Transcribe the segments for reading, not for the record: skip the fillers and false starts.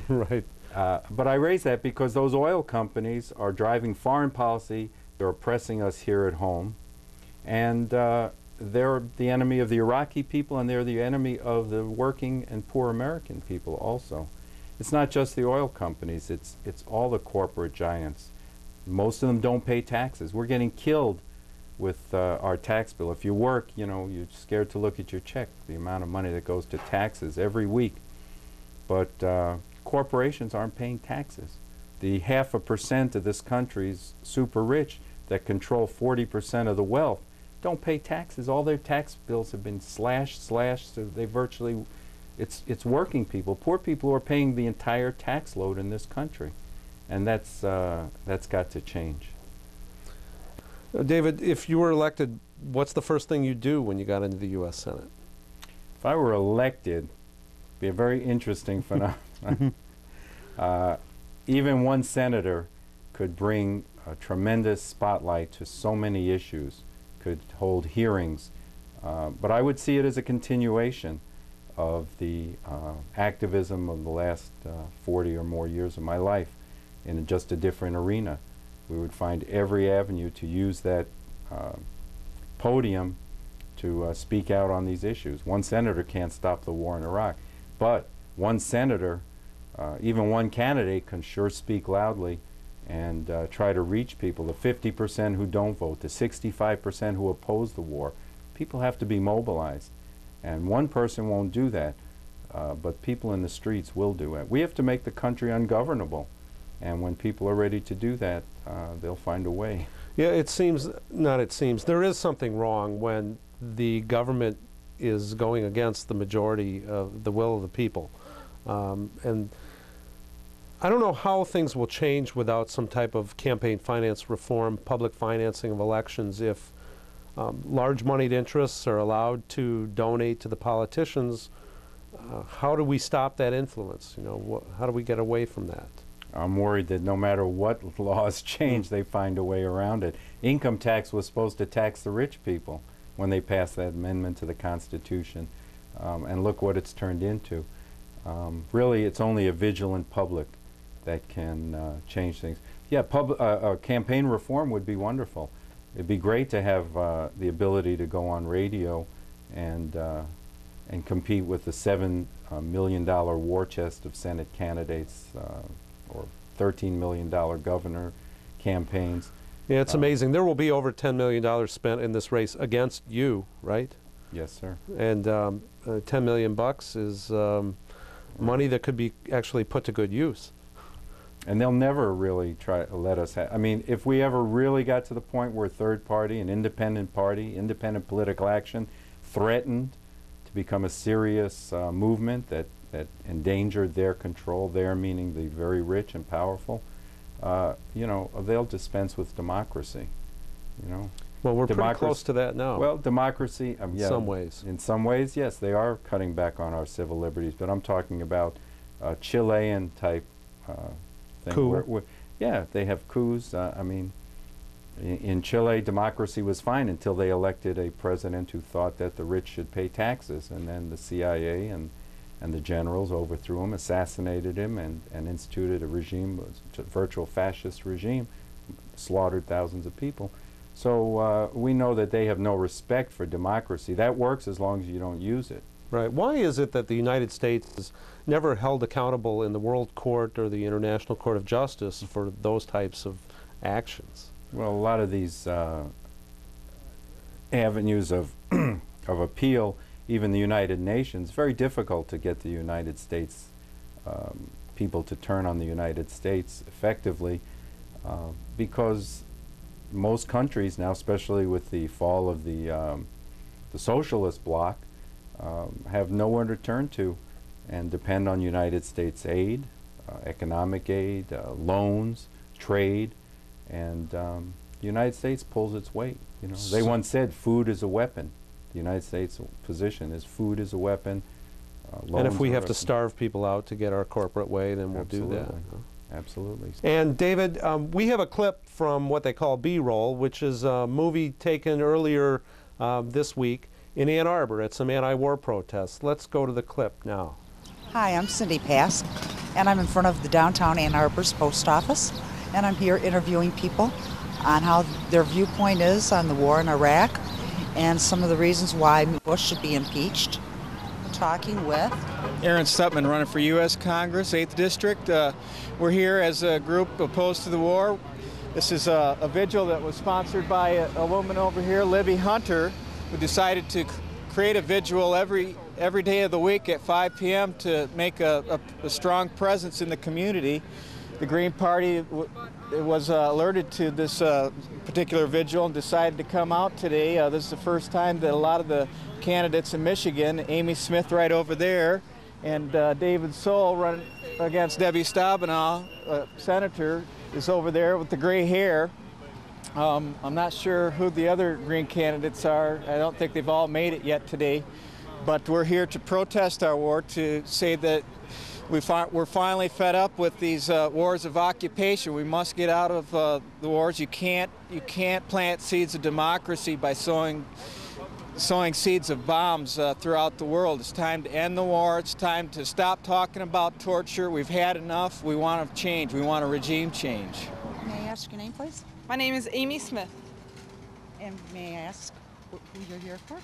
Right. But I raise that because those oil companies are driving foreign policy. They're oppressing us here at home. And they're the enemy of the Iraqi people, and they're the enemy of the working and poor American people also. It's not just the oil companies, it's all the corporate giants. Most of them don't pay taxes. We're getting killed with our tax bill. If you work, you know, you're scared to look at your check, the amount of money that goes to taxes every week. But corporations aren't paying taxes. The 0.5% of this country's super rich that control 40% of the wealth don't pay taxes. All their tax bills have been slashed, so they virtually, it's working people. Poor people are paying the entire tax load in this country. And that's got to change. David, if you were elected, what's the first thing you'd do when you got into the U.S. Senate? If I were elected, it'd be a very interesting phenomenon. Even one senator could bring a tremendous spotlight to so many issues, could hold hearings. But I would see it as a continuation of the activism of the last 40 or more years of my life in just a different arena. We would find every avenue to use that podium to speak out on these issues. One senator can't stop the war in Iraq, but one senator, even one candidate, can sure speak loudly and try to reach people, the 50% who don't vote, the 65% who oppose the war. People have to be mobilized, and one person won't do that, but people in the streets will do it. We have to make the country ungovernable, and when people are ready to do that, they'll find a way. Yeah, it seems, there is something wrong when the government is going against the majority of the will of the people. And I don't know how things will change without some type of campaign finance reform, public financing of elections. If large moneyed interests are allowed to donate to the politicians, how do we stop that influence? You know, how do we get away from that? I'm worried that no matter what laws change, they find a way around it. Income tax was supposed to tax the rich people when they passed that amendment to the Constitution, and look what it's turned into. Really, it's only a vigilant public that can change things. Yeah, campaign reform would be wonderful. It'd be great to have the ability to go on radio and compete with the $7 million war chest of Senate candidates or $13 million governor campaigns. Yeah, it's amazing. There will be over $10 million spent in this race against you, right? Yes, sir. And 10 million bucks is money that could be actually put to good use. And they'll never really try to let us have, I mean, if we ever really got to the point where a third party, an independent party, independent political action, threatened to become a serious movement that endangered their control, their meaning the very rich and powerful, you know, they'll dispense with democracy, you know. Well, we're pretty close to that now. Well, democracy, yeah, some ways. In some ways, yes, they are cutting back on our civil liberties, but I'm talking about Chilean type thing. Coup. Yeah, they have coups. I mean, in Chile, democracy was fine until they elected a president who thought that the rich should pay taxes, and then the CIA and the generals overthrew him, assassinated him, and instituted a regime, a virtual fascist regime, slaughtered thousands of people. So we know that they have no respect for democracy. That works as long as you don't use it. Right. Why is it that the United States is never held accountable in the World Court or the International Court of Justice for those types of actions? Well, a lot of these avenues of appeal, even the United Nations, very difficult to get the United States people to turn on the United States effectively because most countries now, especially with the fall of the socialist bloc, have nowhere to turn to and depend on United States aid, economic aid, loans, trade, and the United States pulls its weight. You know, they once said food is a weapon. The United States position is food is a weapon. And if we have to starve people out to get our corporate way, then we'll do that. Absolutely. And David, we have a clip from what they call B-roll, which is a movie taken earlier this week in Ann Arbor at some anti-war protests. Let's go to the clip now. Hi, I'm Cindy Pask. and I'm in front of the downtown Ann Arbor's post office, and I'm here interviewing people on how their viewpoint is on the war in Iraq and some of the reasons why Bush should be impeached. I'm talking with Aaron Stutman, running for U.S. Congress, 8th District. We're here as a group opposed to the war. This is a vigil that was sponsored by a woman over here, Libby Hunter, who decided to create a vigil every day of the week at 5 p.m. to make a strong presence in the community. The Green Party was alerted to this particular vigil and decided to come out today. This is the first time that a lot of the candidates in Michigan, Amy Smith right over there, and Daivd Sole running against Debbie Stabenow, senator, is over there with the gray hair. I'm not sure who the other Green candidates are. I don't think they've all made it yet today. But we're here to protest our war, to say that we're finally fed up with these wars of occupation. We must get out of the wars. You can't plant seeds of democracy by sowing seeds of bombs throughout the world. It's time to end the war. It's time to stop talking about torture. We've had enough. We want to change. We want a regime change. May I ask your name, please? My name is Amy Smith. And may I ask who you're here for?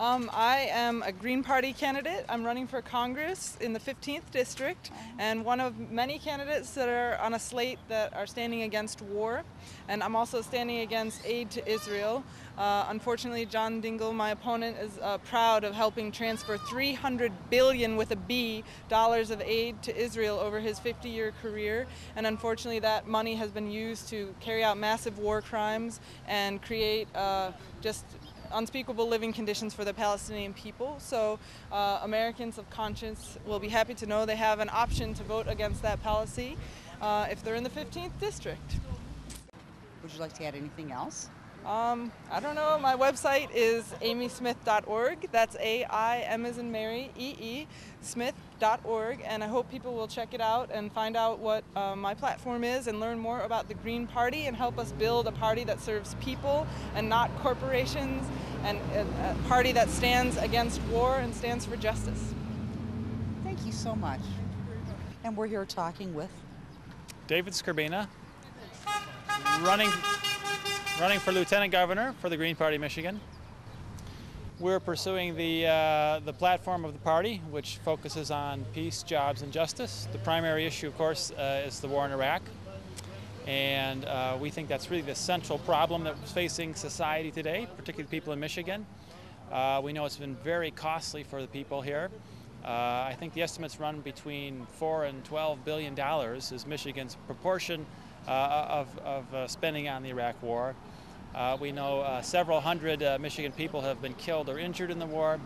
I am a Green Party candidate. I'm running for Congress in the 15th District, and one of many candidates that are on a slate that are standing against war. And I'm also standing against aid to Israel. Unfortunately, John Dingell, my opponent, is proud of helping transfer $300 billion with a B dollars of aid to Israel over his 50-year career. And unfortunately, that money has been used to carry out massive war crimes and create just unspeakable living conditions for the Palestinian people. So Americans of conscience will be happy to know they have an option to vote against that policy if they're in the 15th District. Would you like to add anything else? I don't know. My website is amysmith.org. That's A-I-M as in Mary, E-E, Smith.org. And I hope people will check it out and find out what my platform is and learn more about the Green Party and help us build a party that serves people and not corporations, and a party that stands against war and stands for justice. Thank you so much. And we're here talking with David Skrbina, running for Lieutenant Governor for the Green Party, Michigan. We're pursuing the platform of the party, which focuses on peace, jobs, and justice. The primary issue, of course, is the war in Iraq. And we think that's really the central problem that's facing society today, particularly people in Michigan. We know it's been very costly for the people here. I think the estimates run between $4 and $12 billion is Michigan's proportion of spending on the Iraq war. We know several hundred Michigan people have been killed or injured in the war.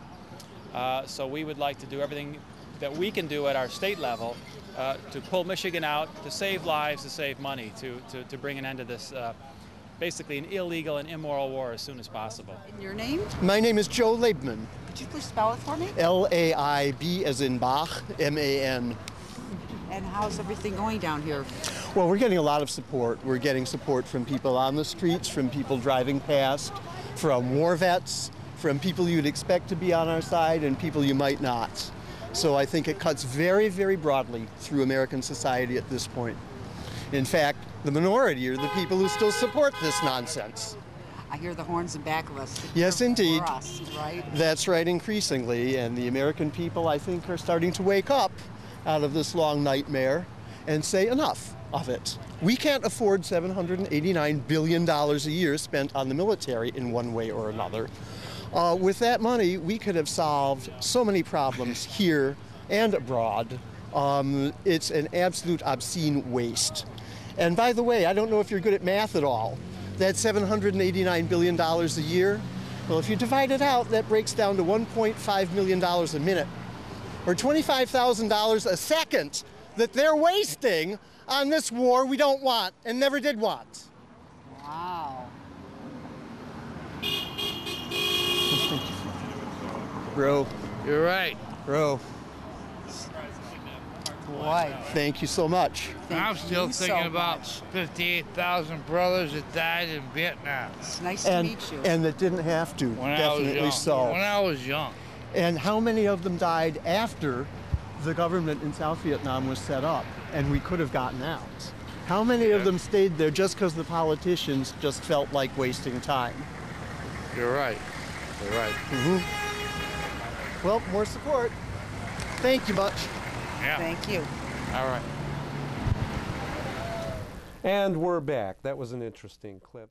So we would like to do everything that we can do at our state level to pull Michigan out, to save lives, to save money, to bring an end to this basically an illegal and immoral war as soon as possible. and your name. My name is Joe Laibman. Could you please spell it for me? L-A-I-B as in Bach, M-A-N. And how's everything going down here? Well, we're getting a lot of support. We're getting support from people on the streets, from people driving past, from war vets, from people you'd expect to be on our side and people you might not. So I think it cuts very, very broadly through American society at this point. In fact, the minority are the people who still support this nonsense. I hear the horns in back of us. Yes, indeed. For us, right? That's right, increasingly. And the American people, I think, are starting to wake up out of this long nightmare and say enough of it. We can't afford $789 billion a year spent on the military in one way or another. With that money, we could have solved so many problems here and abroad. It's an absolute obscene waste. And by the way, I don't know if you're good at math at all. That's $789 billion a year. Well, if you divide it out, that breaks down to $1.5 million a minute, or $25,000 a second that they're wasting on this war we don't want and never did want. Wow. Bro. You're right. Bro. Boy. Thank you so much. I'm still you so thinking about much. 58,000 brothers that died in Vietnam It's nice to meet you. And that didn't have to. when I was Definitely young. so. When I was young. And how many of them died after the government in South Vietnam was set up and we could have gotten out? How many of them stayed there just because the politicians just felt like wasting time? You're right. You're right. Mm-hmm. Well, more support. Thank you much. Yeah. Thank you. All right. And we're back. That was an interesting clip.